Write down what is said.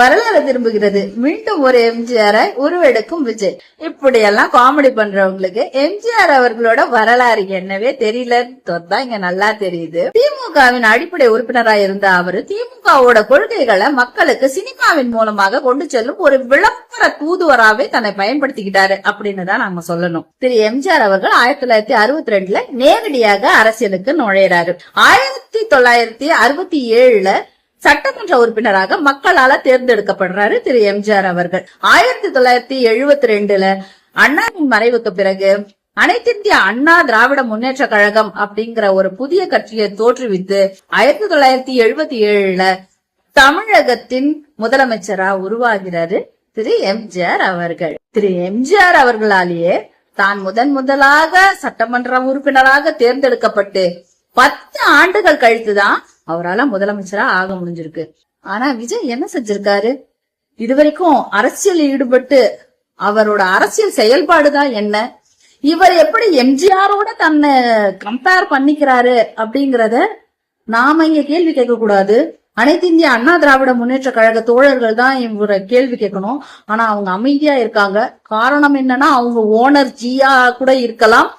வரலாறு திரும்புகிறது. மீண்டும் ஒரு எம்ஜிஆரை உருவெடுக்கும் விஜய். இப்படி எல்லாம் காமெடி பண்றவங்களுக்கு எம்ஜிஆர் அவர்களோட வரலாறு என்னவே தெரியலன்னு இங்க நல்லா தெரியுது. திமுகவின் அடிப்படை உறுப்பினராக இருந்த அவரு திமுகவோட கொள்கைகளை மக்களுக்கு சினிமாவின் மூலமாக கொண்டு செல்லும் ஒரு விளம்பர தூதுவராகவே தன்னை பயன்படுத்திக்கிட்டாரு அப்படின்னு தான் நாம சொல்லணும். திரு எம்ஜிஆர் அவர்கள் 1962 நேரடியாக அரசியலுக்கு நுழையிறாரு. 1967 சட்டமன்ற உறுப்பினராக மக்களால தேர்ந்தெடுக்கப்படுறாரு திரு எம்ஜிஆர் அவர்கள். 1972 அண்ணாவின் மறைவுக்கு பிறகு அனைத்திந்திய அண்ணா திராவிட முன்னேற்ற கழகம் அப்படிங்கிற ஒரு புதிய கட்சியை தோற்றுவித்து 1977 தமிழகத்தின் முதலமைச்சரா உருவாகிறாரு திரு எம்ஜிஆர் அவர்கள். திரு எம்ஜிஆர் அவர்களாலேயே தான் முதலாக சட்டமன்ற உறுப்பினராக தேர்ந்தெடுக்கப்பட்டு 10 ஆண்டுகள் கழித்துதான் அவரால முதலமைச்சரா ஆக முடிஞ்சிருக்கு. ஆனா விஜய் என்ன செஞ்சிருக்காரு? இதுவரைக்கும் அரசியல் ஈடுபட்டு அவரோட அரசியல் செயல்பாடுதான் என்ன, இவர் எப்படி எம்ஜிஆரோட தன்னை கம்பேர் பண்ணிக்கிறாரு அப்படிங்கறத நாம இங்க கேள்வி கேட்க கூடாது. அனைத்து இந்திய அண்ணா திராவிட முன்னேற்ற கழக தோழர்கள் தான் இவரை கேள்வி கேட்கணும். ஆனா அவங்க அமைதியா இருக்காங்க. காரணம் என்னன்னா அவங்க ஓனர் ஜியா கூட இருக்கலாம்,